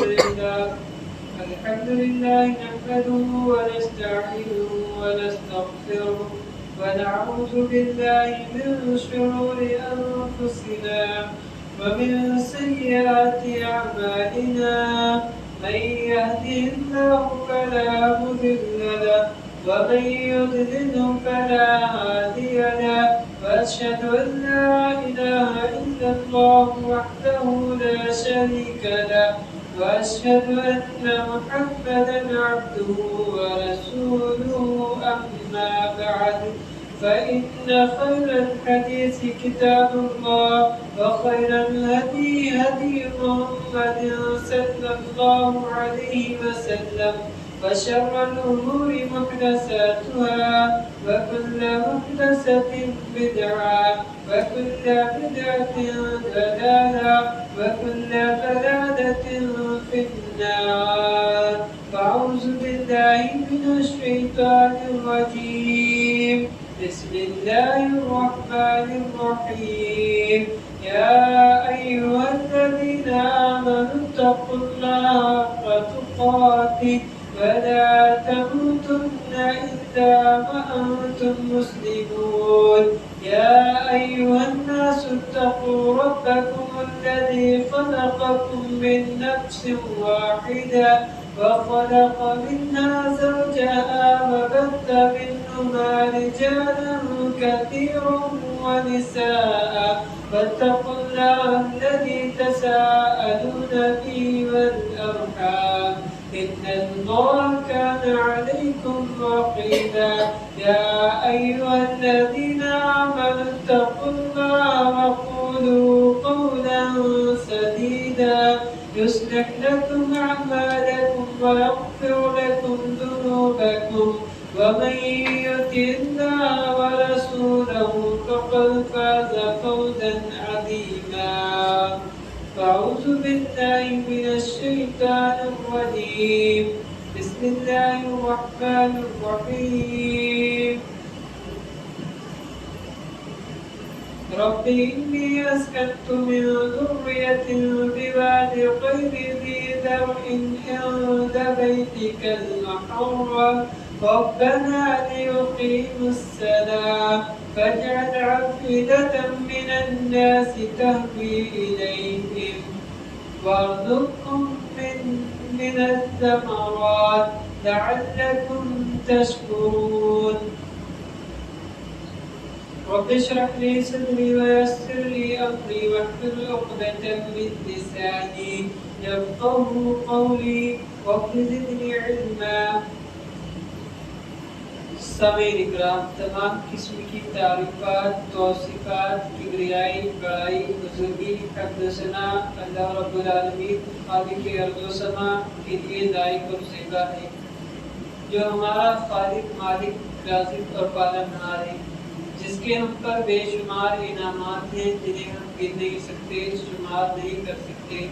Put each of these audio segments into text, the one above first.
الحمد لله نحمده ونستعينه ونستغفره ونعوذ بالله من شرور أنفسنا ومن سيئات أعمالنا من يهده الله فلا مضل له ومن يضلل فلا هادي له وأشهد أن لا إله إلا الله وحده لا شريك له وأشهد أن محمدا عبده ورسوله أما بعد فإن خير الحديث كتاب الله وخير الهدي هدي محمد صلى الله عليه وسلم وشر الأمور محدثاتها وكل محدثة بدعة وكل بدعة ضلالة وكل ضلالة في النار فأعوذ بالله من الشيطان الرجيم بسم الله الرحمن الرحيم يا أيها الذين آمنوا اتقوا الله حق تقاته ولا تموتن إلا وأنتم مسلمون يا أيها الناس اتقوا ربكم الذي خلقكم من نفس واحدة وخلق منها زوجها وبث منهما رجالا كثيرا ونساء واتقوا الله الذي تساءلون به والأرحام إن الله كان عليكم رقيبا يا أيها الذين آمنوا اتقوا الله وقولوا قولا سديدا يصلح لكم أعمالكم ويغفر لكم ذنوبكم ومن يطع الله ورسوله فقد فاز فوزا عظيما فأعوذ بالله من الشيطان الرجيم بسم الله الرحمن الرحيم رب إني أسكنت من ذرية بواد غير ذي زرع عند بيتك المحرم ربنا ليقيموا الصلاة فاجعل أفئدة من الناس تهوي إليهم وارزقهم من الثمرات لعلكم تشكرون رب اشرح لي صدري ويسر لي أمري واحلل عقدة من لساني يفقهوا قولي رب زدني علما سامعین اکرام، تمام قسم کی تعریفات، توصیفات، کبریائی، بڑائی، بزرگی، حمد و ثنا اللہ رب العالمین خالق ارض و سما کے لیے لائق اور زیبا ہے، جو ہمارا خالق، مالک، رازق اور پالنہار ہے، جس کے ہم پر بے شمار انعامات ہیں جنہیں ہم گر نہیں سکتے، شمار نہیں کر سکتے۔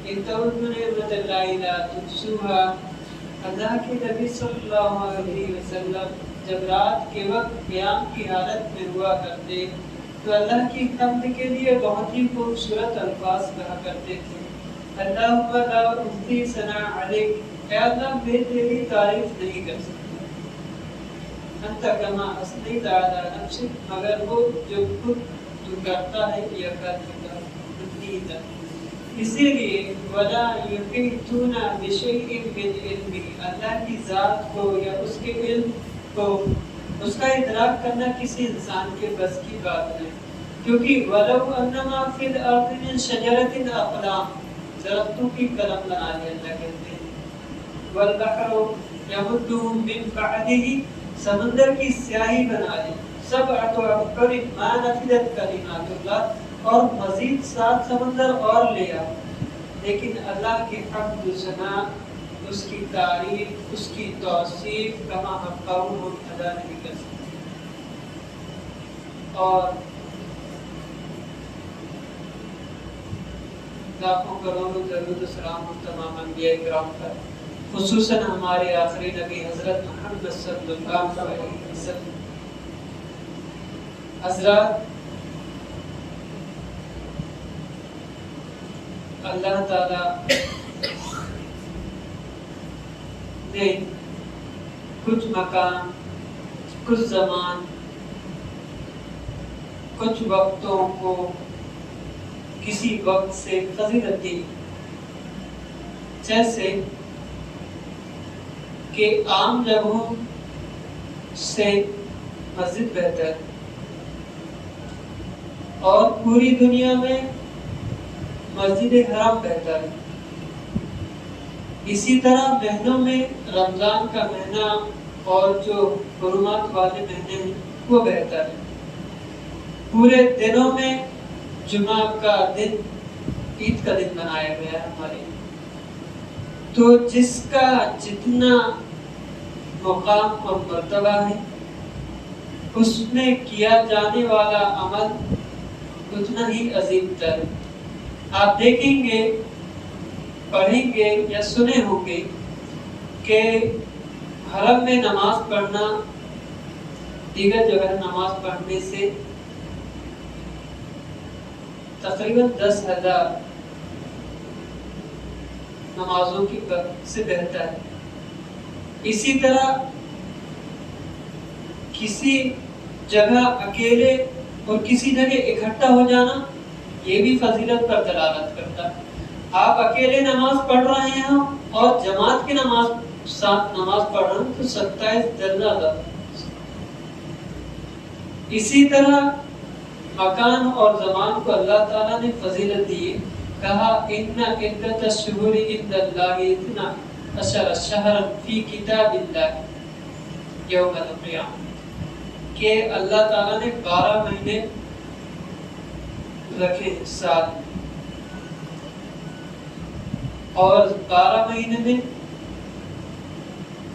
ان تعدوا نعمت اللہ لا تحصوها۔ اللہ کے نبی صلی اللہ علیہ وسلم جب رات کے وقت قیام کی حالت میں ہوا کرتے تو اللہ کی حمد کے لیے بہت ہی خوبصورت الفاظ کہا کرتے تھے۔ اللہم لا احصی ثناء علیک، اے اللہ میں تیری تعریف نہیں کر سکتا، انت کما اثنیت علی نفسک، مگر وہ جو خود تو کرتا ہے یا کر چکا اتنی تک۔ اسی لیے ولا یحیطون بشیء من علمہ، اللہ کی ذات کو یا اس کے علم کو اس کا ادراک کرنا کسی انسان کے بس کی بات نہیں، کیونکہ ولو انما فی الارض من شجرۃ اقلام، درختوں کی قلم بنا لی اللہ کہتے ہیں، والبحر یمدہ من بعدہ، سمندر کی سیاہی بنا لی، سبعۃ ابحر ما نفدت کلمات اللہ، اور مزید 7 سمندر اور لیا، لیکن اللہ کی حمد و ثنا، اس کی تعریف، اس کی توصیف کما حقہ ہم ادا نہیں کر سکتے۔ اور لاکھوں کروڑوں درود و سلام تمام انبیاء کرام پر، خصوصاً ہمارے آخری نبی حضرت محمد صلی اللہ علیہ وسلم۔ حضرات، اللہ تعالی نے کچھ مکان، کچھ زمان، کچھ وقتوں کو کسی وقت سے فضیلت دی، جیسے کہ عام جگہوں سے مسجد بہتر ہے، اور پوری دنیا میں مسجد حرام بہتر ہے۔ اسی طرح مہینوں میں رمضان کا مہینہ اور جو حرمات والے مہینے ہیں وہ بہتر ہے۔ پورے دنوں میں جمعہ کا دن عید کا دن بنایا گیا ہے ہمارے، تو جس کا جتنا مقام اور مرتبہ ہے اس میں کیا جانے والا عمل اتنا ہی عظیم تر ہے۔ آپ دیکھیں گے، پڑھیں گے یا سنے ہوں گے کہ حرم میں نماز پڑھنا دیگر جگہ نماز پڑھنے سے تقریباً 10,000 نمازوں کی سے بہتر ہے۔ اسی طرح کسی جگہ اکیلے اور کسی جگہ اکٹھا ہو جانا یہ بھی فضیلت پر دلالت کرتا ہے۔ آپ اکیلے نماز پڑھ رہے ہیں اور جماعت کی ساتھ نماز پڑھ رہے ہیں تو 27 درجہ زیادہ۔ اسی طرح مکان اور زمان کو اللہ تعالیٰ نے فضیلت دی، کہا ان عدت الشہور عند اللہ 12 شہرا فی کتاب اللہ یوم القیامہ، کہ اللہ تعالیٰ نے 12 مہینے رکھے سال، اور 12 مہینے میں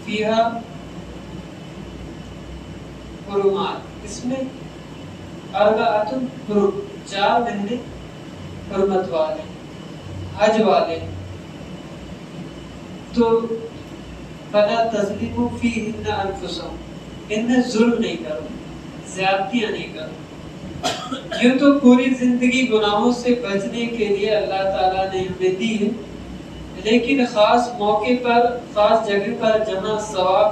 فیہا حرمات، اس میں اربعۃ حرم، 4 مہینے حرمت والے، حج والے، تو فلا تظلموا فیہن انفسکم، ان میں ظلم نہیں کرو، زیادتیاں نہیں کرو۔ یہ تو پوری زندگی گناہوں سے بچنے کے لیے اللہ تعالیٰ نے ہمیں دی ہے، لیکن خاص موقع پر، خاص جگہ پر جہاں ثواب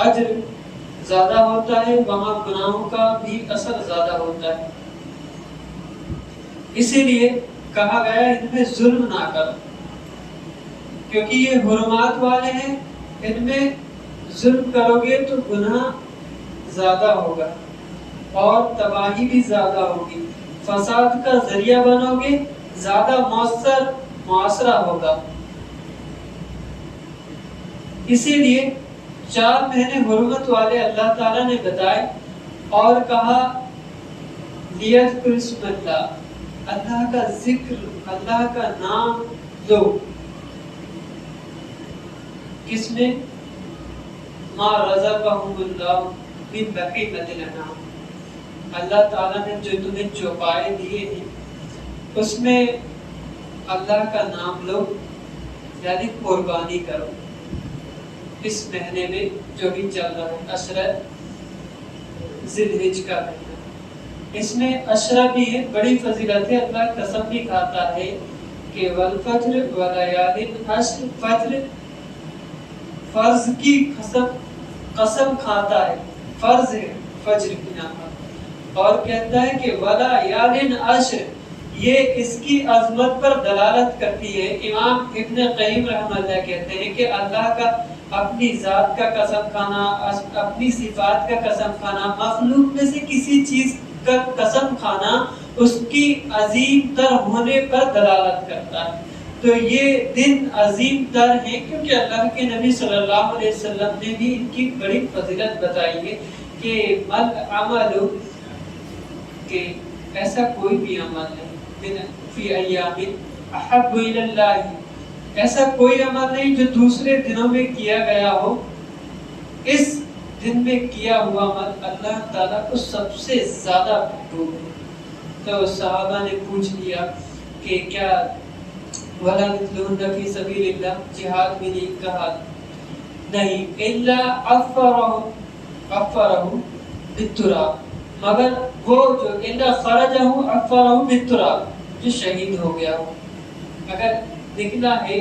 اجر زیادہ ہوتا ہے وہاں گناہوں کا بھی اثر زیادہ ہوتا ہے، اسی لیے کہا گیا ان میں ظلم نہ کرو، کیونکہ یہ حرمات والے ہیں، ان میں ظلم کرو گے تو گناہ زیادہ ہوگا اور تباہی بھی زیادہ ہوگی، فساد کا ذریعہ بنو گے، زیادہ مؤثر معاشرہ ہوگا۔ اسی لیے 4 مہینے حرمت والے اللہ تعالیٰ نے بتائے اور کہا لیذکر اسم اللہ، اللہ کا ذکر، اللہ کا نام لو، کس میں؟ ما رزقہم اللہ من بہیمۃ الانعام، اللہ تعالیٰ نے جو تمہیں چوپائے دیے ہیں اس میں اللہ کا نام لو، یعنی قربانی کرو۔ اس مہینے میں جو بھی چل رہا ہے عشرہ ذی الحجہ کا مہینہ، اس میں عشرہ بھی ہے، بڑی فضیلت ہے، اللہ قسم بھی کھاتا ہے کہ والفجر ولیال عشر، فجر فرض کی قسم کھاتا ہے، فرض ہے فجر کی نماز، اور کہتا ہے کہ ولیال عشر، یہ اس کی عظمت پر دلالت کرتی ہے۔ امام ابن قیم رحمہ اللہ کہتے ہیں کہ اللہ کا اپنی ذات کا قسم کھانا، اپنی صفات کا قسم کھانا، مخلوق میں سے کسی چیز کا قسم کھانا اس کی عظیم تر ہونے پر دلالت کرتا ہے۔ تو یہ دن عظیم تر ہے کیونکہ اللہ کے نبی صلی اللہ علیہ وسلم نے بھی ان کی بڑی فضیلت بتائی ہے کہ مل عمل، کہ ایسا کوئی بھی عمل نہیں فی ایام احب الی اللہ، ایسا کوئی عمل نہیں جو دوسرے دنوں میں کیا گیا ہو، اس دن میں کیا ہوا عمل اللہ تعالیٰ کو سب سے زیادہ محبوب ہے۔ تو صحابہ نے پوچھ لیا کہ کیا ولا مثلہن فی سبیل اللہ، جہاد میں نہیں کہا نہیں، الا عفرہ بالتراب، مگر وہ جو الا خرجہ عفرہ بالتراب، جو شہید ہو گیا ہو، اگر نکلا ہے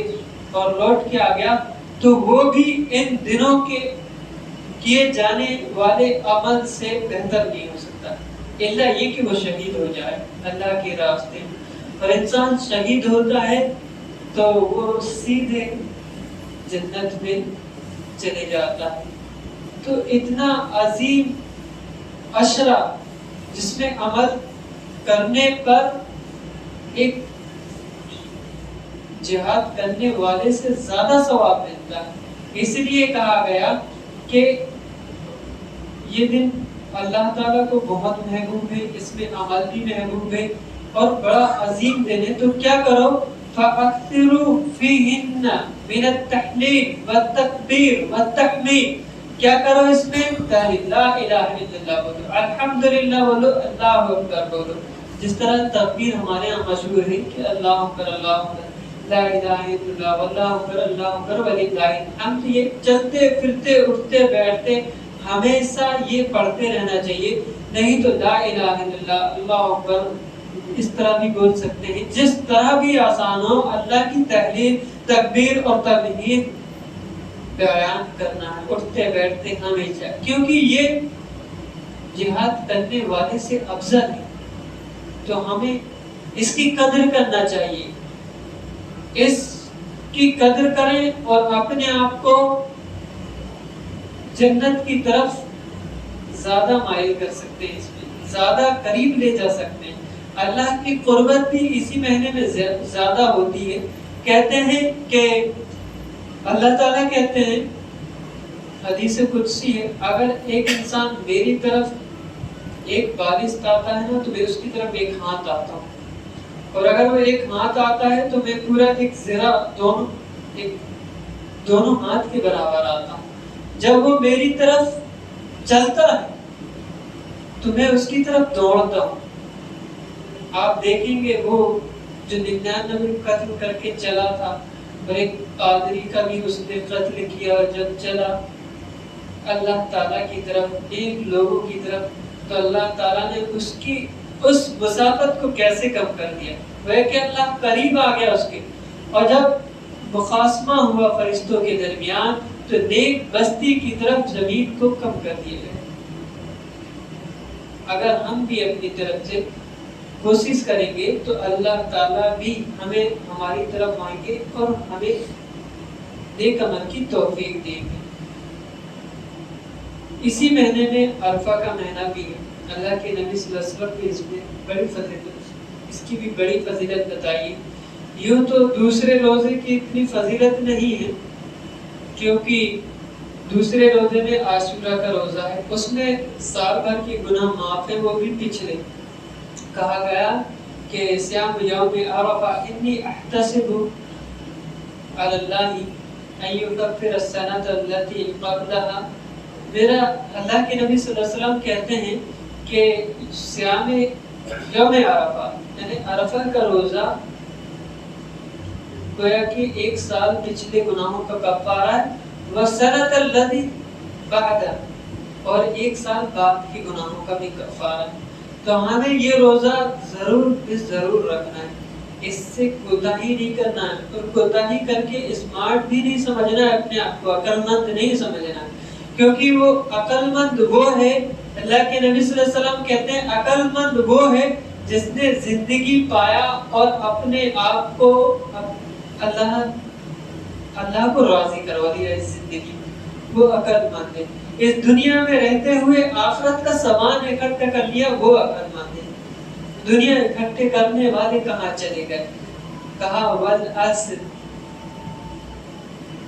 اور لوٹ کے آ گیا تو وہ بھی ان دنوں کے کیے جانے والے عمل سے بہتر نہیں ہو سکتا، اللہ یہ کہ وہ شہید ہو جائے اللہ کے راستے میں۔ اور انسان شہید ہوتا ہے تو وہ سیدھے جنت میں چلے جاتا ہے۔ تو اتنا عظیم عشرہ جس میں عمل کرنے پر ایک جہاد کرنے والے سے زیادہ ثواب ملتا ہے، اس لیے کہا گیا کہ یہ دن اللہ تعالیٰ کو بہت محبوب ہے، اس میں عمل بھی محبوب ہے اور بڑا عظیم دن ہے۔ تو کیا کرو؟ فَأَكْثِرُوا فِيهِنَّ مِنَ التَّحْلِيلِ وَالتَّكْبِيرِ وَالتَّحْمِيدِ، کیا کرو اس میں؟ تحلیل، لا الہ الا اللہ بولو، الحمدللہ بولو، اللہ اکبر بولو۔ جس طرح تکبیر ہمارے یہاں مشہور ہے کہ اللہ اکبر اللہ اکبر، لا الہ الا اللہ واللہ اکبر اللہ اکبر وللہ الحمد، یہ چلتے پھرتے اٹھتے بیٹھتے ہمیشہ یہ پڑھتے رہنا چاہیے۔ نہیں تو لا الہ الا اللہ اللہ اکبر اس طرح بھی بول سکتے ہیں، جس طرح بھی آسان ہو اللہ کی تحلیل تکبیر اور تمہید بیان کرنا ہے اٹھتے بیٹھتے ہمیشہ، کیونکہ یہ جہاد کرنے والے سے افضل ہے۔ تو ہمیں اس کی قدر کرنا چاہیے، اس کی قدر کریں اور اپنے آپ کو جنت کی طرف زیادہ مائل کر سکتے ہیں، اس میں زیادہ قریب لے جا سکتے ہیں۔ اللہ کی قربت بھی اسی مہینے میں زیادہ ہوتی ہے۔ کہتے ہیں کہ اللہ تعالیٰ کہتے ہیں، حدیث قدسی ہے، اگر ایک انسان میری طرف ایک بالشت آتا ہے نا تو میں اس کی طرف ایک ہاتھ آتا ہوں، اور اگر وہ ایک ہاتھ آتا ہے تو میں پورا ایک ذرا دونوں ہاتھ کے برابر آتا ہوں۔ جب وہ میری طرف چلتا ہے تو میں اس کی طرف دوڑتا ہوں۔ آپ دیکھیں گے وہ جو 99 قتل کر کے چلا تھا اور ایک قادری کا بھی اس نے قتل کیا، جب چلا اللہ تعالیٰ کی طرف ایک لوگوں کی طرف، تو اللہ تعالیٰ نے اس کی اس مسافت کو کیسے کم کر دیا، وہ کہ اللہ قریب آ گیا اس کے۔ اور جب مخاصمہ ہوا فرشتوں کے درمیان تو نیک بستی کی طرف زمین کو کم کر دیا گیا۔ اگر ہم بھی اپنی طرف سے کوشش کریں گے تو اللہ تعالیٰ بھی ہمیں ہماری طرف آئیں گے اور ہمیں نیک عمل کی توفیق دیں گے۔ اسی مہینے میں عرفہ کا مہینہ بھی ہے، اللہ کے نبی صلی اللہ علیہ وسلم نے اس میں بڑی فضیلت، اس کی بھی بڑی فضیلت بتائی۔ یوں تو دوسرے روزے کی اتنی فضیلت نہیں ہے، کیونکہ دوسرے روزے میں عاشورہ کا روزہ ہے، اس میں سال بھر کے گناہ معاف ہیں، وہ بھی پچھلے۔ کہا گیا کہ صیام یوم عرفہ انی احتسب علی اللہ ان یکفر السنۃ التي قبلها، میرا اللہ کے نبی صلی اللہ علیہ وسلم کہتے ہیں کہ صیام یوم عرفہ یعنی عرفہ کا روزہ گویا کہ ایک سال پچھلے گناہوں کا کفارہ ہے، وَالسَّنَةَ الَّذِي بَعْدَ، اور ایک سال بعد کے گناہوں کا بھی کفارہ ہے۔ تو ہمیں یہ روزہ ضرور رکھنا ہے، اس سے کوتاہی نہیں کرنا ہے، اور کوتاہی کر کے اسمارٹ بھی نہیں سمجھنا ہے، اپنے آپ کو عقل مند نہیں سمجھنا ہے، کیونکہ وہ عقل مند وہ ہے، اللہ کے نبی صلی اللہ علیہ وسلم کہتے ہیں عقل مند وہ ہے جس نے زندگی پایا اور اپنے آپ کو اللہ کو راضی کروا دیا اس زندگی میں، وہ عقل مند ہے۔ اس دنیا میں رہتے ہوئے آخرت کا سامان اکٹھا کر لیا، وہ عقل مند ہے۔ دنیا اکٹھے کرنے والے کہاں چلے گئے؟ کہا والعصر،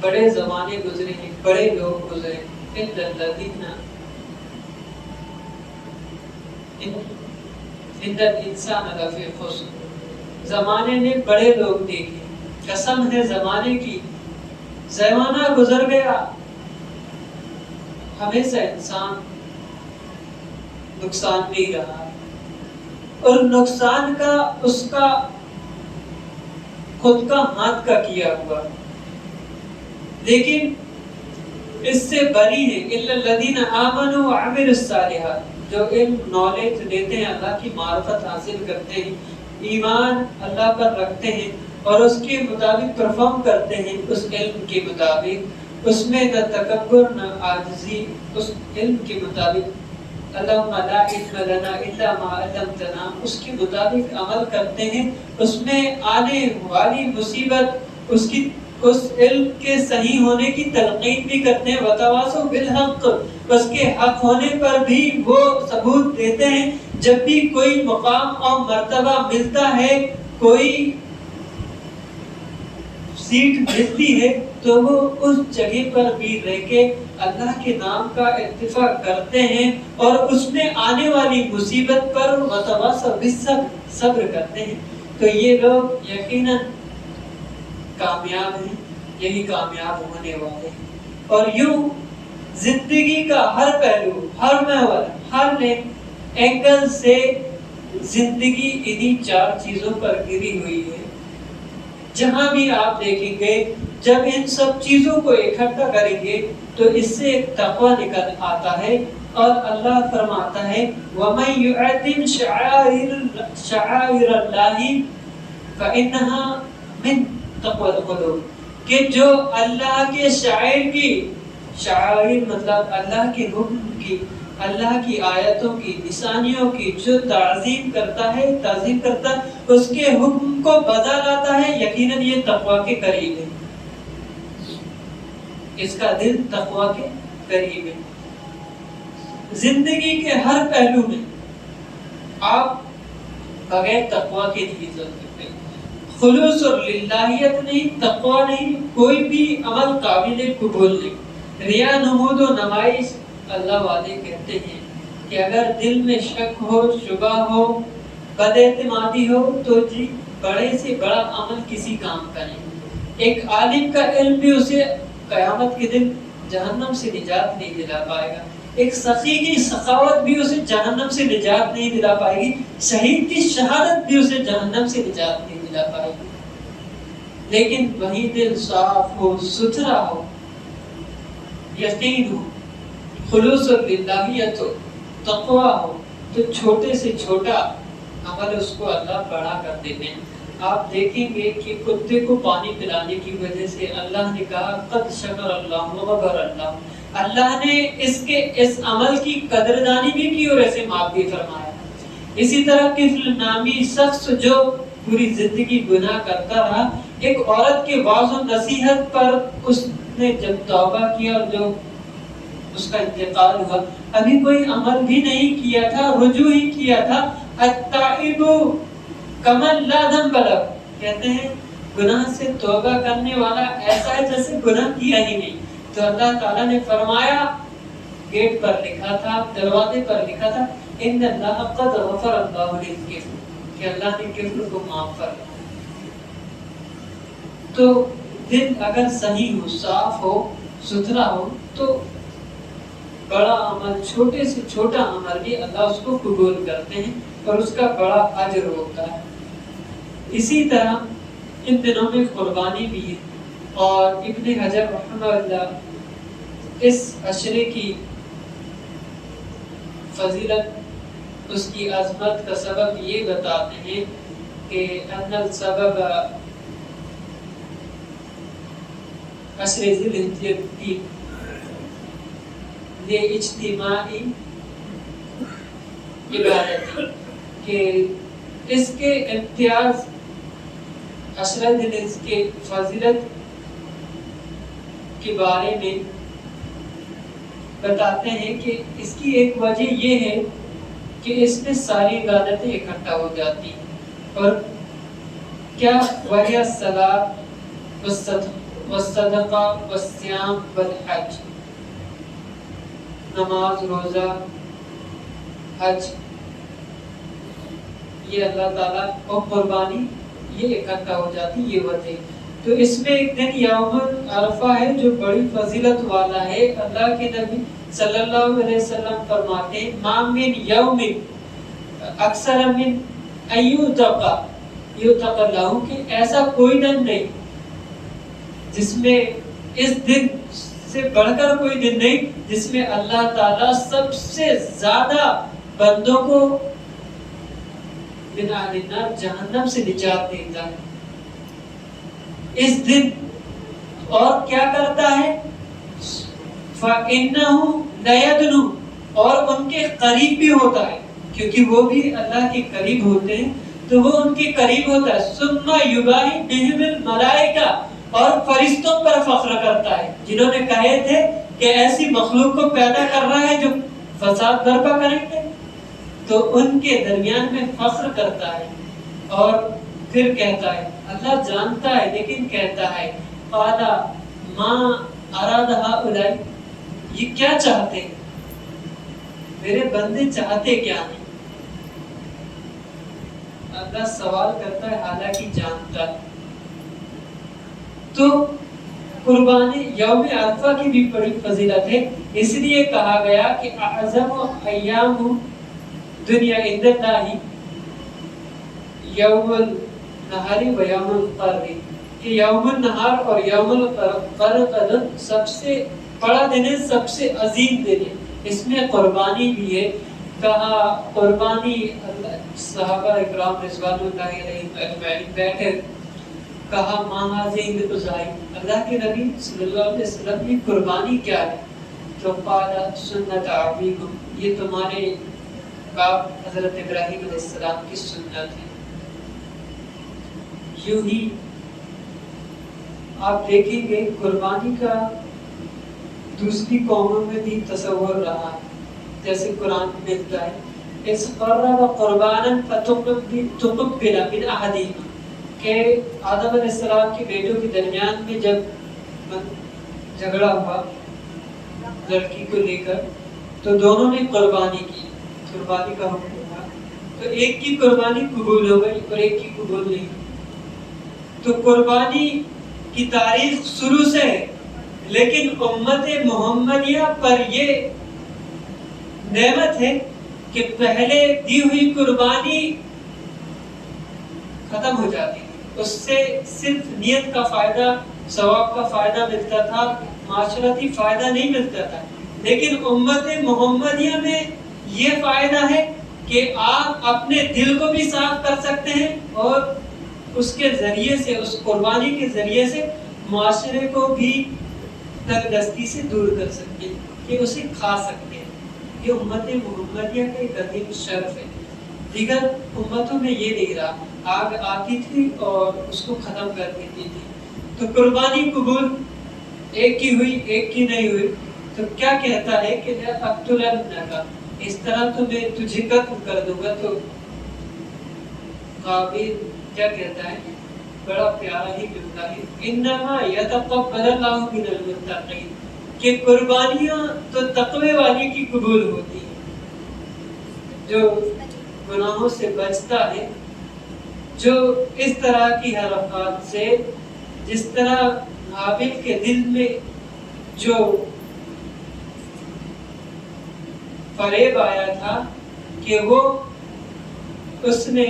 بڑے زمانے گزرے ہیں، بڑے لوگ گزرے، الا الذین ان الانسان لفی خسر، زمانے نے بڑے لوگ دیکھے، قسم ہے زمانے کی، زمانہ گزر گیا، ہمیشہ انسان نقصان میں ہی رہا، اور نقصان کا اس کا خود کا ہاتھ کا کیا ہوا، لیکن اس سے بری ہے الا الذین آمنوا وعملوا الصالحات، جو علم نالج لیتے ہیں، اللہ کی معرفت حاصل کرتے ہیں، ایمان اللہ پر رکھتے ہیں اور اس کے مطابق پرفارم کرتے ہیں، اس علم کے مطابق، اس میں نہ تکبر نہ عاجزی، اس علم کے مطابق اللہم لا علم لنا الا ما علمتنا، اس کے مطابق عمل کرتے ہیں، اس میں آنے والی مصیبت اس علم کے صحیح ہونے کی تلقین بھی کرتے ہیں، وتواصوا بالحق، اس کے حق ہونے پر بھی وہ ثبوت دیتے ہیں۔ جب بھی کوئی مقام اور مرتبہ ملتا ہے، کوئی سیٹ ملتی ہے، تو وہ اس جگہ پر بھی رہ کے اللہ کے نام کا اتفاق کرتے ہیں اور اس میں آنے والی مصیبت پر متواصل صبر کرتے ہیں۔ تو یہ لوگ یقیناً کامیاب ہیں، یہی کامیاب ہونے والے ہیں۔ اور یوں زندگی کا ہر پہلو، ہر محور، ہر اینگل سے زندگی انہی چار چیزوں پر گری ہوئی ہے۔ جہاں بھی آپ دیکھیں گے، جب ان سب چیزوں کو اکٹھا کریں گے تو اس سے ایک تقوی نکل آتا ہے، اور اللہ فرماتا ہے وَمَن يُعَظِّمْ شَعَائِرَ اللَّهِ فَإِنَّهَا مِن تَقْوَى الْقُلُوبِ، کہ جو اللہ کے شعائر مطلب اللہ کے حکم کی، اللہ کی آیتوں کی، نشانیوں کی جو تعظیم کرتا ہے، اس کے حکم کو بجا لاتا ہے، یقیناً یہ تقوی کے قریب ہے، اس کا دل تقوی کے قریب ہے۔ زندگی کے ہر پہلو میں آپ بغیر تقوی کے نہیں چل سکتے۔ خلوص اور للہیت نہیں، تقوی نہیں، کوئی بھی عمل قابل قبول نہیں۔ ریا، نمود و نمائش، اللہ والے کہتے ہیں کہ اگر دل میں شک ہو، شبہ ہو، بد اعتمادی ہو تو جی بڑے سے بڑا عمل کسی کام کا نہیں۔ ایک عالم کا علم بھی اسے قیامت کے دن جہنم سے نجات نہیں دلا پائے گا، ایک سخی کی سخاوت بھی اسے جہنم سے نجات نہیں دلا پائے گی، شہید کی شہادت بھی اسے جہنم سے نجات نہیں دلا پائے گی۔ لیکن وہی دل صاف ہو، ستھرا ہو، یقین ہو، خلوص اور للہیت ہو، تقوی ہو، تو چھوٹے سے چھوٹا عمل اس کو اللہ بڑا کر دیتے ہیں۔ آپ دیکھیں گے کہ کتے کو پانی پلانے کی وجہ سے اللہ نے کہا قد شکر اللہ وغفر اللہ، اللہ نے اس عمل کی قدردانی بھی کی اور ایسے معاف بھی فرمایا۔ اسی طرح کفل نامی شخص جو پوری زندگی گناہ کرتا رہا، ایک عورت کے واعظ و نصیحت پر اس نے جب توبہ کیا اور جو اس کا انتقال ہوا، ابھی کوئی عمل بھی نہیں کیا تھا، رجوع ہی کیا تھا۔ التائب کمن لا ذنب لہ، کہتے ہیں گناہ سے توبہ کرنے والا ایسا ہے جیسے گناہ کیا ہی نہیں۔ تو اللہ تعالیٰ نے فرمایا، گیٹ پر لکھا تھا، دروازے پر لکھا تھا ان اللہ قد غفر اللہ للکفر، کہ اللہ نے کفر کو معاف فرمایا۔ تو دل اگر صحیح ہو، صاف ہو، ستھرا ہو، تو بڑا عمل، چھوٹے سے چھوٹا عمل بھی اللہ اس کو قبول کرتے ہیں اور اس کا بڑا اجر ہوتا ہے۔ اسی طرح ان دنوں میں قربانی بھی ہے، اور ابن حجر رحمہ اللہ اس عشرے کی فضیلت، اس کی عظمت کا سبب یہ بتاتے ہیں کہ ان السبب عشر ذی الحجہ کی یہ اجتماعی عبادت، کہ اس کے امتیاز، عشرہ ذی الحجہ کے فضیلت کے بارے میں بتاتے ہیں کہ اس کی ایک وجہ یہ ہے کہ اس میں ساری عبادتیں اکٹھا ہو جاتی ہیں۔ اور کیا وہی الصلاۃ والصدقہ والصیام والحج، نماز، روزہ، حج، یہ اللہ تعالیٰ اور قربانی، یہ اکٹھا ہو جاتی، یہ وجہ۔ تو اس میں ایک دن یوم عرفہ ہے جو بڑی فضیلت والا ہے۔ اللہ کے نبی صلی اللہ علیہ وسلم فرماتے ہیں ما من یوم اکثر من یعتق لہ، کہ ایسا کوئی دن نہیں جس میں، اس دن سے بڑھ کر کوئی دن نہیں جس میں اللہ تعالیٰ سب سے زیادہ بندوں کو من اہل النار، جہنم سے نجات دیتا ہے۔ اس دن اور کیا کرتا ہے؟ فَإِنَّهُ لَيَدْنُو، اور ان کے قریب بھی ہوتا ہے، کیونکہ وہ بھی اللہ کے قریب ہوتے ہیں تو وہ ان کے قریب ہوتا ہے. ثُمَّ يُبَاهِ بِهِمُ الْمَلَائِكَةَ، اور فرشتوں پر فخر کرتا ہے، جنہوں نے کہے تھے کہ ایسی مخلوق کو پیدا کر رہا ہے جو فساد برپا کریں گے، تو ان کے درمیان میں فخر کرتا ہے. اور پھر کہتا ہے، اللہ جانتا ہے لیکن کہتا ہے، قَالَ مَا أَرَادَ هَؤُلَاءِ، یہ کیا چاہتے ہیں، میرے بندے چاہتے کیا ہیں؟ اللہ سوال کرتا ہے حالانکہ جانتا ہے. تو قربانی یوم عرفہ کی بھی بڑی فضیلت ہے، اس لیے کہا گیا کہ اعظم ایام دنیا عند اللہ یوم النہار و یوم القر، کہ یوم النہار اور یوم القر کا دن سب سے بڑا دن ہے، سب سے عظیم دن ہے، اس میں قربانی بھی ہے. کہا قربانی، صحابہ اکرام رضوان اللہ علیہم اجمعین بیٹھے، کہا ما هذه الأضحى، اللہ کے نبی صلی اللہ علیہ وسلم کی قربانی کیا ہے؟ تو قال سنت ابیکم، یہ تمہارے باپ حضرت ابراہیم علیہ السلام کی سنت ہے. یوں ہی آپ دیکھیں گے قربانی کا دوسری قوموں میں بھی تصور رہا ہے، جیسے قرآن میں ملتا ہے اس قرب قربانا فتقبل من احدہما، کہ آدم علیہ السلام کے بیٹوں کے درمیان میں جب جھگڑا ہوا لڑکی کو لے کر تو دونوں نے قربانی کی، قربانی کا حکم ہوا، تو ایک کی قربانی قبول ہو گئی اور ایک کی قبول نہیں. تو قربانی کی تاریخ شروع سے ہے، لیکن امت محمدیہ پر یہ نعمت ہے کہ پہلے دی ہوئی قربانی ختم ہو جاتی، اس سے صرف نیت کا فائدہ، ثواب کا فائدہ ملتا تھا، معاشرتی فائدہ نہیں ملتا تھا. لیکن امت محمدیہ میں یہ فائدہ ہے کہ آپ اپنے دل کو بھی صاف کر سکتے ہیں اور اس کے ذریعے سے، اس قربانی کے ذریعے سے معاشرے کو بھی تنگ دستی سے دور کر سکتے ہیں، کہ اسے کھا سکتے ہیں. یہ امت محمدیہ کا ایک عظیم شرف ہے، دیگر امتوں میں یہ نہیں رہا، آگ آتی تھی اور اس کو ختم کر دیتی تھی. تو قربانی قبول، ایک کی ہوئی ایک کی نہیں ہوئی، تو کیا کہتا ہے کہ اقتلنک، اس طرح تو میں تجھے قتل کر دوں گا. تو قابل کیا کہتا ہے، بڑا پیارا ہی جملہ ہے، انما یتقبل اللہ من المتقین، کہ قربانیاں تو تقوی والے کی قبول ہوتی ہیں، جو گناہوں سے بچتا ہے، جو اس طرح کی حرکات سے، جس طرح حابیل کے دل میں جو فریب آیا تھا کہ وہ اس نے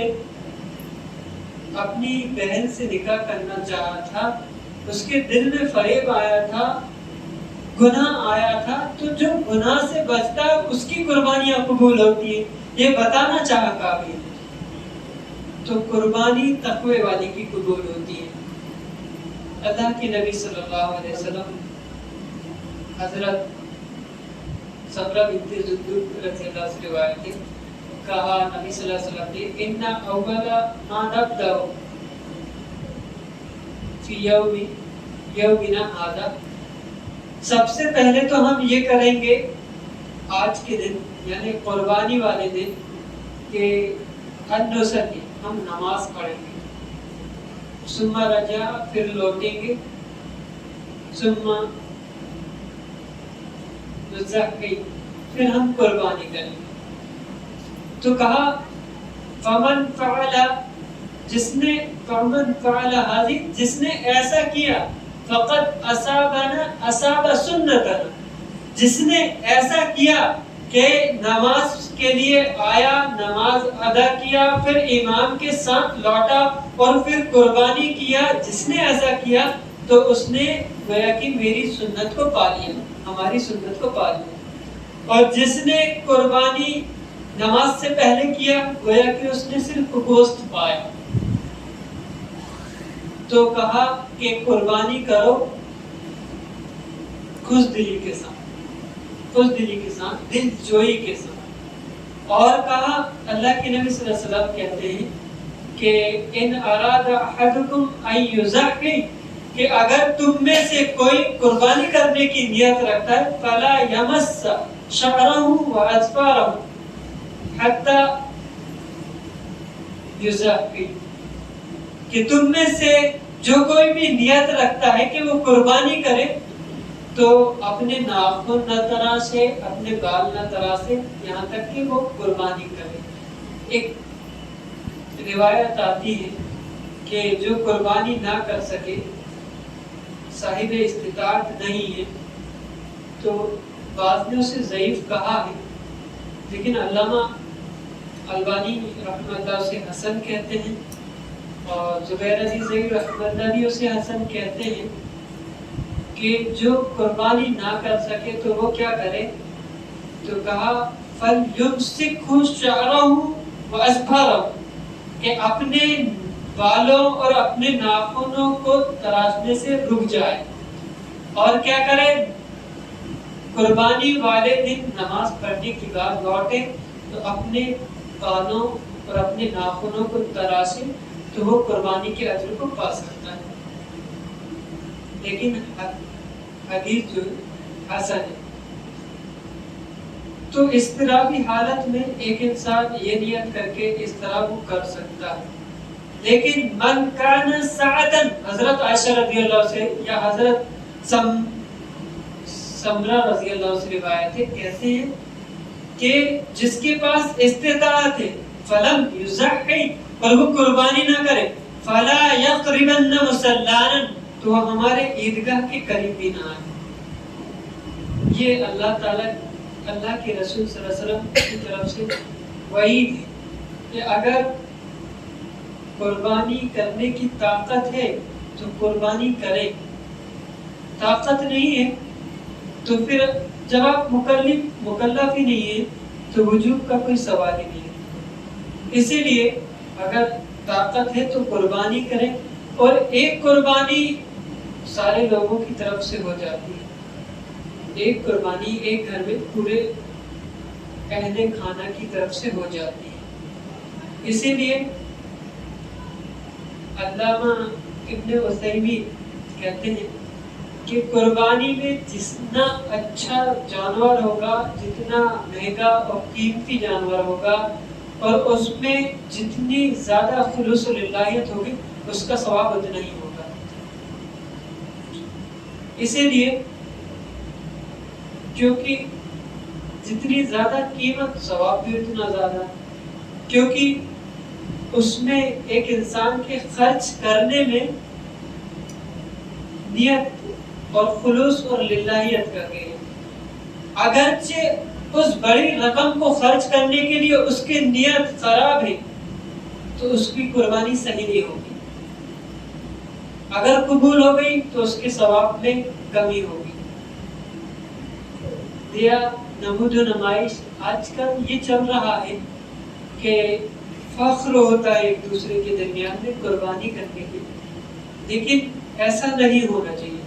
اپنی بہن سے نکاح کرنا چاہا تھا، اس کے دل میں فریب آیا تھا، گناہ آیا تھا، تو جو گناہ سے بچتا ہے اس کی قربانیاں قبول ہوتی ہیں، یہ بتانا چاہا قابل. تو قربانی تقوی والی کی قبول ہوتی ہے. اللہ کے نبی صلی اللہ علیہ وسلم، حضرت سمرہ بنت جندب رضی اللہ سے روایت ہے، کہا نبی صلی اللہ علیہ وسلم نے، ان اول ما نبدأ فی یومنا ھذا، سب سے پہلے تو ہم یہ کریں گے آج کے دن یعنی قربانی والے دن کہ ان-نصلی، ہم نماز پڑھیں گے، ثم رجع، پھر لوٹیں گے، ثم نزکی، پھر ہم قربانی کریں گے. تو کہا فمن فعل، جس نے فمن فعل هذه، جس نے ایسا کیا، فقد اصاب سنتنا، جس نے ایسا کیا کہ نماز کے لیے آیا، نماز ادا کیا، پھر امام کے ساتھ لوٹا اور پھر قربانی کیا، جس نے ایسا کیا تو اس نے گویا کہ میری سنت کو پا لیا، ہماری سنت کو پا لیا. اور جس نے قربانی نماز سے پہلے کیا، گویا کہ اس نے صرف گوشت پایا. تو کہا کہ قربانی کرو خوش دلی کے ساتھ دل جوئی کے ساتھ، اور کہا اللہ کے نبی صلی اللہ علیہ وسلم کہتے ہیں کہ ان اراد احدکم ان یضحی، کہ اگر تم میں سے کوئی قربانی کرنے کی نیت رکھتا ہے فلا یمس شعرہ واظفارہ حتی یضحی، کہ تم میں سے جو کوئی بھی نیت رکھتا ہے کہ وہ قربانی کرے تو اپنے ناخن نہ تراشے، اپنے بال نہ تراشے، یہاں تک کہ وہ قربانی کرے۔ ایک روایت آتی ہے کہ جو قربانی نہ کر سکے، صاحب استطاعت نہیں ہے، تو بعض نے اسے ضعیف کہا ہے، لیکن علامہ البانی رحمہ اللہ اسے حسن کہتے ہیں، اور زبیر علی زئی رحمہ اللہ بھی اسے حسن کہتے ہیں کہ جو قربانی نہ کر سکے تو وہ کیا کرے، تو کہا فَلْيُمْسِكْهُ شَعْرَهُ وَأَظْفَارَهُ، کہ اپنے بالوں اور اپنے ناخنوں کو تراشنے سے رک جائے، اور کیا کرے، قربانی والے دن نماز پڑھنے کی بعد لوٹے تو اپنے بالوں اور اپنے ناخنوں کو تراشے تو وہ قربانی کے اجر کو پا سکتا ہے۔ لیکن حدیث جو حسن ہے، تو اضطرابی حالت میں ایک انسان یہ نیت کر کے اس طرح وہ کر سکتا ہے۔ لیکن من کان سعدن، حضرت عائشہ رضی اللہ سے یا حضرت سمرہ رضی اللہ سے روایت ہے، کہتے ہیں کہ جس کے پاس استطاعت ہے فلم یضحی، اور وہ قربانی نہ کرے، فلا یقربن مصلانا، تو وہ ہمارے عیدگاہ کے قریب بھی نہ آئے۔ یہ اللہ تعالیٰ، اللہ کے رسول صلی اللہ علیہ وسلم کی طرف سے وعید ہے کہ اگر قربانی کرنے کی طاقت ہے تو قربانی کریں، طاقت نہیں ہے تو پھر جب آپ مکلف ہی نہیں ہے تو وجوب کا کوئی سوال ہی نہیں ہے۔ اسی لیے اگر طاقت ہے تو قربانی کریں، اور ایک قربانی سارے لوگوں کی طرف سے ہو جاتی ہے، ایک قربانی ایک گھر میں پورے اہل خانہ کی طرف سے ہو جاتی ہے۔ اسی لیے علامہ ابن عثیمین کہتے ہیں کہ قربانی میں جتنا اچھا جانور ہوگا، جتنا مہنگا اور قیمتی جانور ہوگا، اور اس میں جتنی زیادہ خلوص و للہیت ہوگی، اس کا ثواب اتنا ہی ہوگا۔ اسی لیے کیونکہ جتنی زیادہ قیمت، ثواب بھی اتنا زیادہ، کیونکہ اس میں ایک انسان کے خرچ کرنے میں نیت اور خلوص اور للہیت کر گئی ہے۔ اگرچہ اس بڑی رقم کو خرچ کرنے کے لیے اس کی نیت خراب ہے تو اس کی قربانی صحیح نہیں ہوگی، اگر قبول ہو گئی تو اس کے ثواب میں کمی ہوگی۔ دیا نمود و نمائش آج کل یہ چل رہا ہے کہ فخر ہوتا ہے ایک دوسرے کے درمیان میں قربانی کرنے کے، لیکن ایسا نہیں ہونا چاہیے۔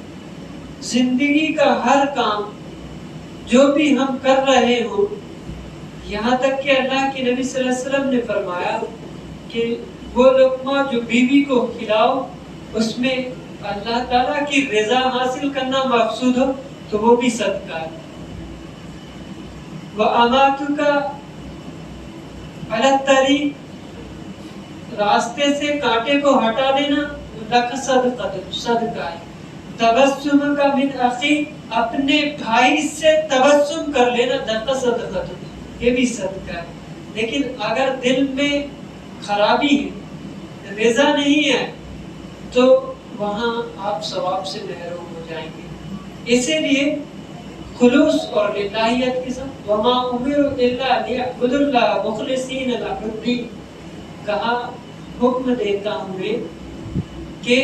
زندگی کا ہر کام جو بھی ہم کر رہے ہوں، یہاں تک کہ اللہ کے نبی صلی اللہ علیہ وسلم نے فرمایا کہ وہ لقمہ جو بیوی کو کھلاؤ اس میں اللہ تعالیٰ کی رضا حاصل کرنا مقصود ہو تو وہ بھی صدقہ ہے۔ وَأَمَاتُكَ عَلَى الطَّرِيقِ، راستے سے کانٹے کو ہٹا دینا لَكَ صدقہ ہے۔ تَبَسُّمُكَ مِنْ أَخِيكَ، اپنے بھائی سے تبسم کر لینا لَكَ صدقہ، یہ بھی صدقہ ہے۔ لیکن اگر دل میں خرابی ہے، رضا نہیں ہے، تو وہاں آپ ثواب سے محروم ہو جائیں گے۔ اسی لیے خلوص اور للہیت کے ساتھ وَمَا أُمِرُوا إِلَّا لِيَعْبُدُوا اللَّهَ مُخْلِصِينَ لَهُ الدِّينَ، کہا حکم دیتا ہوں میں کہ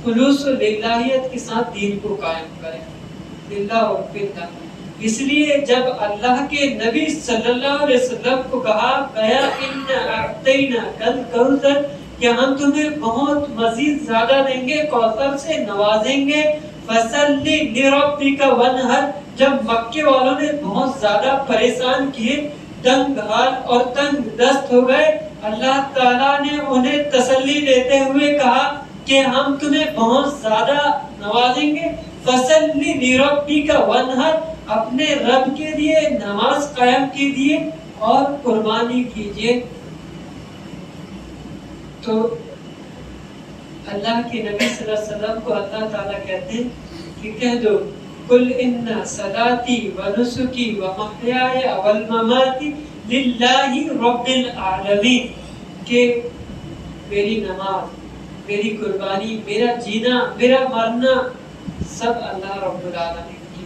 خلوص و للہیت کے ساتھ دین کو قائم کریں، للہ اور فلہ۔ اس لیے جب اللہ کے نبی صلی اللہ علیہ وسلم کو کہا گیا اِنَّا أَعْطَيْنَاكَ الْكَوْثَرَ، کہ ہم تمہیں بہت مزید زیادہ دیں گے، کوثر سے نوازیں گے۔ فَصَلِّ لِرَبِّكَ وَانْحَرْ، جب مکے والوں نے بہت زیادہ پریشان کیے، تنگ حال اور تنگ دست ہو گئے، اللہ تعالیٰ نے انہیں تسلی دیتے ہوئے کہا کہ ہم تمہیں بہت زیادہ نوازیں گے۔ فَصَلِّ لِرَبِّكَ وَانْحَرْ، اپنے رب کے لیے نماز قائم کیجیے اور قربانی کیجیے۔ تو اللہ کے نبی صلی اللہ علیہ وسلم کو اللہ تعالیٰ کہتے ہیں کہ کہہ دو قُلْ إِنَّ صَلَاتِي وَنُسُكِي وَمَحْيَايَ وَالْمَمَاتِ لِلَّهِ رَبِّ الْعَالَمِينَ، کہ میری نماز، میری قربانی، میرا جینا، میرا مرنا سب اللہ رب العالمین کی،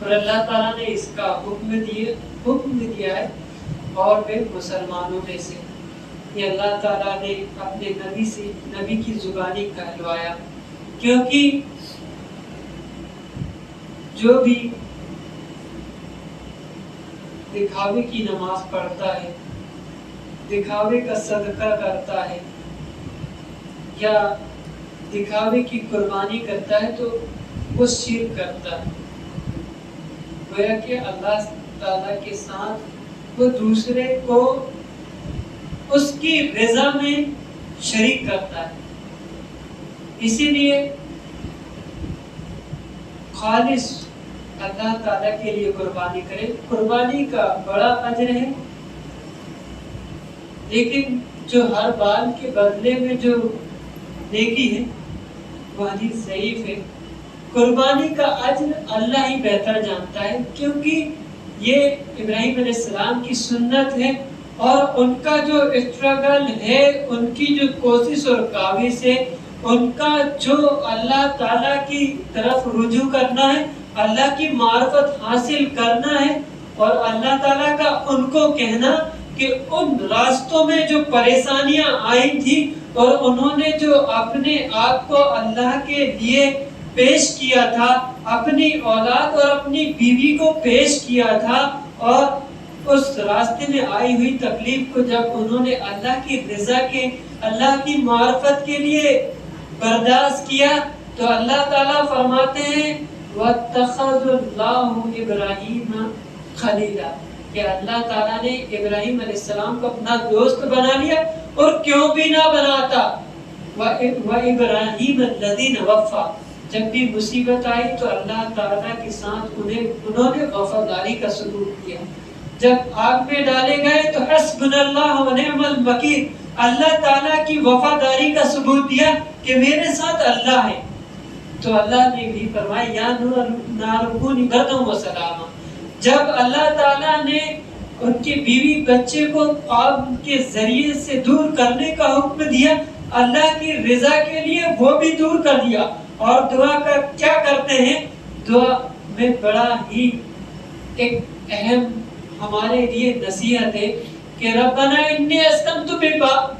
اور اللہ تعالیٰ نے اس کا حکم دیا ہے، اور میں مسلمانوں میں سے، یہ اللہ تعالیٰ نے اپنے نبی کی زبانی کہلوایا، کیونکہ جو بھی دکھاوے کی نماز پڑھتا ہے، دکھاوے کا صدقہ کرتا ہے یا دکھاوے کی قربانی کرتا ہے تو وہ شرک کرتا ہے، گویا کہ اللہ تعالیٰ کے ساتھ وہ دوسرے کو اس کی رضا میں شریک کرتا ہے۔ اسی لیے خالص اللہ تعالیٰ کے لیے قربانی کریں، قربانی کا بڑا اجر ہے، لیکن جو ہر بال کے بدلے میں جو نیکی ہے وہ حدیث ضعیف ہے۔ قربانی کا اجر اللہ ہی بہتر جانتا ہے، کیونکہ یہ ابراہیم علیہ السلام کی سنت ہے، اور ان کا جو اسٹرگل ہے، ان کی جو کوشش اور کاوش ہے، ان کا جو اللہ تعالیٰ کی طرف رجوع کرنا ہے، اللہ کی معرفت حاصل کرنا ہے، اور اللہ تعالیٰ کا ان کو کہنا کہ ان راستوں میں جو پریشانیاں آئی تھی اور انہوں نے جو اپنے آپ کو اللہ کے لیے پیش کیا تھا، اپنی اولاد اور اپنی بیوی کو پیش کیا تھا، اور اس راستے میں آئی ہوئی تکلیف کو جب انہوں نے اللہ کی رضا کے، اللہ کی معرفت کے لیے برداشت کیا، تو اللہ تعالیٰ فرماتے ہیں وَاتَّخَذَ اللَّهُ إِبْرَاهِيمَ خَلِيلًا، کہ اللہ تعالیٰ نے ابراہیم علیہ السلام کو اپنا دوست بنا لیا، اور کیوں بھی نہ بناتا، وَإِبْرَاهِيمَ الَّذِينَ وَفَّى، جب بھی مصیبت آئی تو اللہ تعالیٰ کے ساتھ انہوں نے وفاداری کا ثبوت کیا، جب آگ میں ڈالے گئے تو حسبنا اللہ ونعم الوکیل، اللہ تعالیٰ کی وفاداری کا ثبوت دیا کہ میرے ساتھ اللہ ہے، تو اللہ نے بھی فرمایا یا نار کونی بردا وسلاما، جب اللہ تعالیٰ نے ان کی بیوی بچے کو آگ کے ذریعے سے دور کرنے کا حکم دیا، اللہ کی رضا کے لیے وہ بھی دور کر دیا، اور دعا کا کیا کرتے ہیں، دعا میں بڑا ہی ایک اہم ہمارے لیے نصیحت ہے کہ ربنا انی اسکنت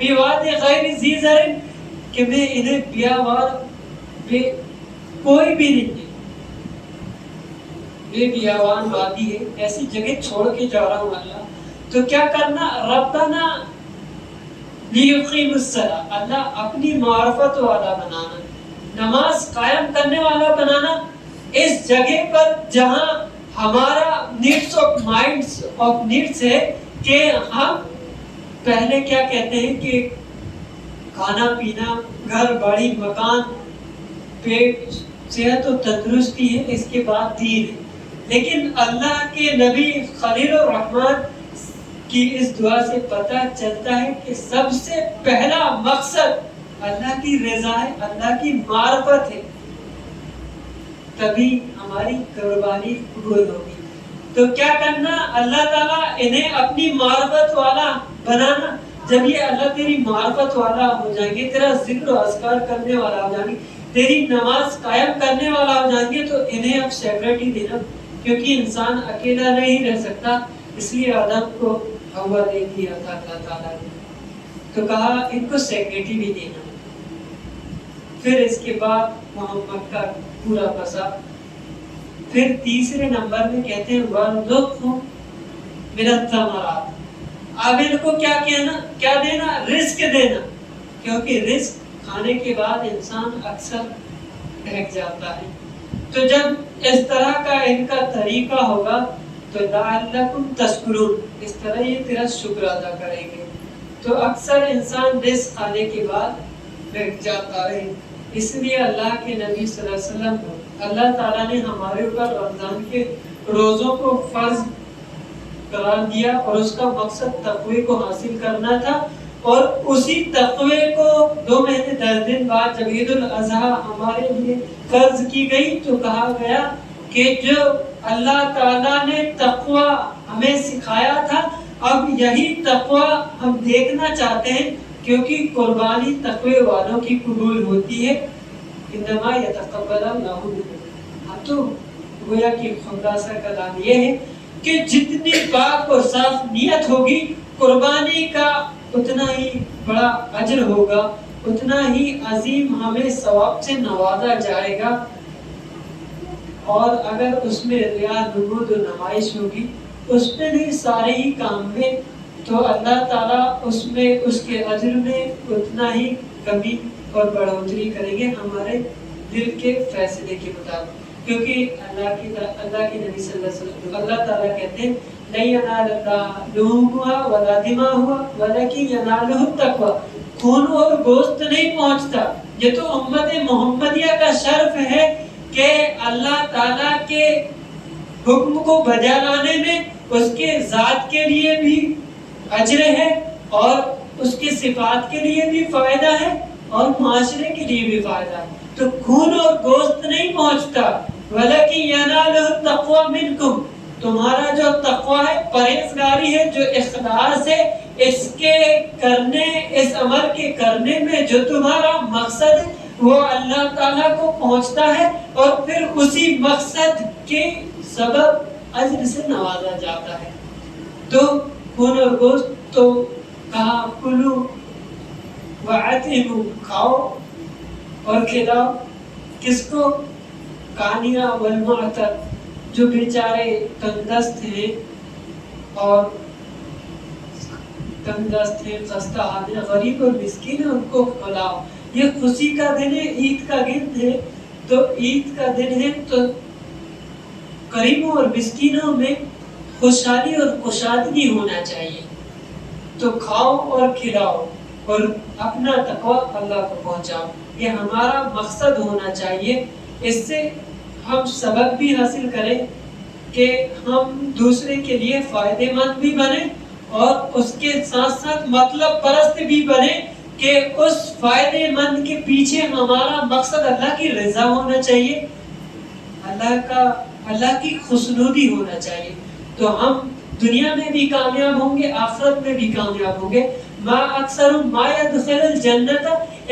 بواد غیر ذی زرع، کہ میں انہیں بیابان کوئی بھی نہیں ہے، بے بیابان وادی ہے، ایسی جگہ چھوڑ کے جا رہا ہوں اللہ، تو کیا کرنا، ربنا لیقیم الصلاۃ، اللہ اپنی معرفت والا بنانا، نماز قائم کرنے والا بنانا، اس جگہ پر جہاں ہمارا needs of minds of needs ہے، کہ ہم پہلے کیا کہتے ہیں کہ کھانا پینا، گھر باڑی مکان، پیٹ، صحت و تندرستی ہے، اس کے بعد دین ہے، لیکن اللہ کے نبی خلیل الرحمن کی اس دعا سے پتہ چلتا ہے کہ سب سے پہلا مقصد اللہ کی رضا ہے، اللہ کی معرفت ہے، تبھی ہماری قربانی قبول ہوگی۔ تو کیا کرنا، اللہ تعالیٰ انہیں اپنی معرفت والا بنانا، جب یہ اللہ تیری معرفت والا ہو جائیں گے، تیرا ذکر و اذکار کرنے والا ہو جائیں گے، تیری نماز قائم کرنے والا ہو جائیں گے، تو انہیں اب سیکرٹری دینا، کیونکہ انسان اکیلا نہیں رہ سکتا، اس لیے آدم کو ہوا دے دیا تھا اللہ تعالیٰ نے، تو کہا ان کو سیکرٹری بھی دینا۔ پھر اس کے بعد محمد کا پورا بسا، پھر تیسرے نمبر میں کہتے ہیں وَارْزُقْهُم مِنَ الثَّمَرَاتِ، عامل کو کیا دینا؟ رزق دینا، کیونکہ رزق کھانے کے بعد انسان اکثر بہک جاتا ہے۔ تو جب اس طرح کا ان کا طریقہ ہوگا تو لعلکم تشکرون، اس طرح یہ تیرا شکر ادا کریں گے۔ تو اکثر انسان رزق کھانے کے بعد بہک جاتا ہے، اس لیے اللہ کے نبی صلی اللہ علیہ وسلم، اللہ تعالیٰ نے ہمارے اوپر رمضان کے روزوں کو فرض قرار دیا، اور اس کا مقصد تقوی کو حاصل کرنا تھا، اور اسی تقوی کو 2 مہینے 10 دن بعد جب عید الاضحیٰ ہمارے لیے فرض کی گئی تو کہا گیا کہ جو اللہ تعالیٰ نے تقوی ہمیں سکھایا تھا، اب یہی تقوی ہم دیکھنا چاہتے ہیں، کیونکہ قربانی تقوی والوں کی قبول ہوتی ہے۔ انما یتقبل اللہ منکم، تو گویا کہ خلاصہ کلام یہ ہے کہ جتنی پاک اور صاف نیت ہوگی قربانی کا اتنا ہی بڑا اجر ہوگا، اتنا ہی عظیم ہمیں ثواب سے نوازا جائے گا، اور اگر اس میں ریا، نمود و نمائش ہوگی اس میں بھی سارے ہی کام میں، تو اللہ تعالیٰ اس میں اس کے اجر میں اتنا ہی کمی اور بڑھوتری کریں گے ہمارے دل کے فیصلے کے مطابق، کیونکہ اللہ کے نبی صلی اللہ علیہ وسلم، اللہ تعالیٰ کہتے ہیں لَن يَنَالَ اللَّهَ لُحُومُهَا وَلَا دِمَاؤُهَا وَلَكِنْ يَنَالُهُ التَّقْوَىٰ، خون اور گوشت نہیں پہنچتا، یہ تو امت محمدیہ کا شرف ہے کہ اللہ تعالیٰ کے حکم کو بجا لانے میں اس کے ذات کے لیے بھی اجر ہے، اور اس کے صفات کے لیے بھی فائدہ ہے، اور معاشرے کے لیے بھی فائدہ ہے۔ تو خون اور گوشت نہیں پہنچتا، وَلَكِنْ يَنَالُهُ التَّقْوَىٰ مِنْكُمْ، تمہارا جو تقویٰ ہے، پرہیزگاری ہے، جو اخلاص ہے، اس کے کرنے، اس عمل کے کرنے میں جو تمہارا مقصد ہے وہ اللہ تعالیٰ کو پہنچتا ہے، اور پھر اسی مقصد کے سبب اجر سے نوازا جاتا ہے۔ تو خون اور گوشت تو کہا کلو وَأَطْعِمُوا، کھاؤ اور کھلاؤ، کس کو؟ قانع والمعتر، جو بیچارے تنگدست ہیں اور خستہ حال ہیں، غریب اور مسکین ہیں، ان کو کھلاؤ۔ یہ خوشی کا دن ہے، عید کا دن ہے، تو عید کا دن ہے تو غریبوں اور مسکینوں میں خوشحالی اور کشادگی ہونا چاہیے، تو کھاؤ اور کھلاؤ اور اپنا تقویٰ اللہ کو پہنچاؤ، یہ ہمارا مقصد ہونا چاہیے۔ اس سے ہم سبق بھی حاصل کریں کہ ہم دوسرے کے لیے فائدہ مند بھی بنیں، اور اس کے ساتھ ساتھ مطلب پرست بھی بنیں، کہ اس فائدہ مند کے پیچھے ہمارا مقصد اللہ کی رضا ہونا چاہیے، اللہ کی خوشنودی ہونا چاہیے، تو ہم دنیا میں بھی کامیاب ہوں گے، آخرت میں بھی کامیاب ہوں گے۔ ما اکثر ما يدخل الجنت،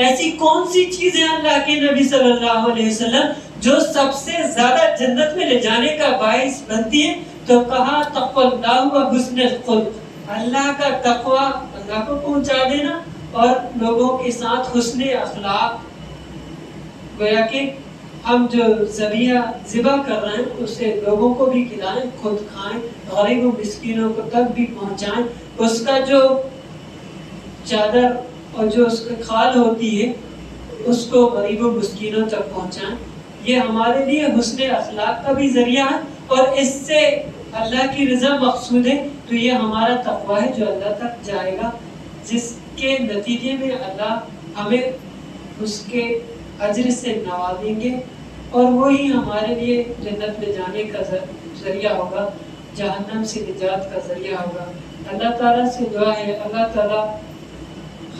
ایسی کون سی چیزیں اللہ کے نبی صلی اللہ علیہ وسلم جو سب سے زیادہ جنت میں لے جانے کا باعث بنتی ہے؟ تو کہا تقوی اللہ و حسن الخلق، اللہ کا تقوی اللہ کو پہنچا دینا، اور لوگوں کے ساتھ حسن اخلاق، گویا کہ ہم جو ذبح کر رہے ہیں اسے لوگوں کو بھی کھلائیں، خود کھائیں، غریب و مسکینوں کو تک بھی پہنچائیں، اس کا جو چادر اور جو اس کی کھال ہوتی ہے اس کو غریب و مسکینوں تک پہنچائیں، یہ ہمارے لیے حسن اخلاق کا بھی ذریعہ ہے، اور اس سے اللہ کی رضا مقصود ہے، تو یہ ہمارا تقویٰ ہے جو اللہ تک جائے گا، جس کے نتیجے میں اللہ ہمیں اس کے اجر سے نوازیں گے، اور وہی ہمارے لیے جنت میں جانے کا ذریعہ ہوگا، جہنم سے نجات کا ذریعہ ہوگا۔ اللہ تعالیٰ سے دعا ہے اللہ تعالیٰ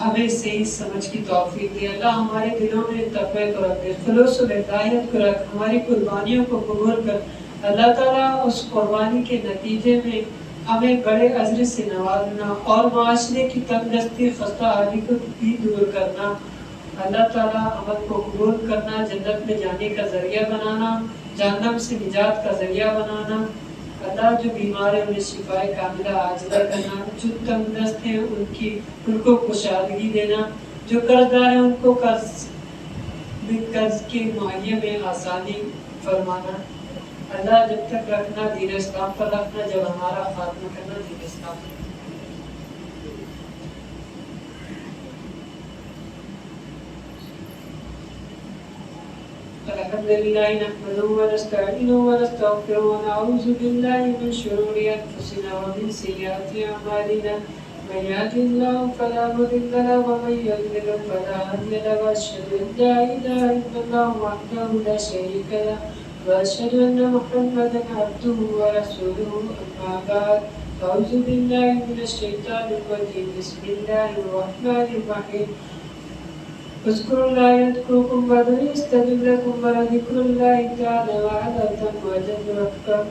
ہمیں صحیح سمجھ کی توفیق دے، اللہ ہمارے دلوں میں تقوی کو رکھ دے، خلوص و ہدایت کو رکھ، ہماری قربانیوں کو قبول کر، اللہ تعالیٰ اس قربانی کے نتیجے میں ہمیں بڑے اجر سے نوازنا، اور معاشرے کی تنگدستی، خستہ حالی کو بھی دور کرنا، اللہ تعالیٰ عمل کو قبول کرنا، جنت میں جانے کا ذریعہ بنانا، جہنم سے نجات کا ذریعہ بنانا، اللہ جو بیمار ہیں انہیں شفا کاملہ عاجلہ کرنا، جو تنگدست ہیں ان کو کشادگی دینا، جو قرضدار ہیں ان کو قرض کے معاہدے میں آسانی فرمانا، اللہ جب تک رکھنا دین اسلام پر رکھنا، جب ہمارا خاتمہ کرنا دین اسلام پر۔ الحمد لله نحمده ونستعينه ونستغفره ونعوذ بالله من شرور أنفسنا ومن سيئات أعمالنا من يهد الله فلا مضل له ومن يضلل فلا هادي له وأشهد أن لا إله إلا الله وحده لا شريك له وأشهد أن محمدا عبده ورسوله أما بعد أعوذ بالله من الشيطان الرجيم بسم الله الرحمن الرحيم اذكروا الله يذكركم وادعوه يستجب لكم ولذكر الله تعالى وعلى وأجل أكبر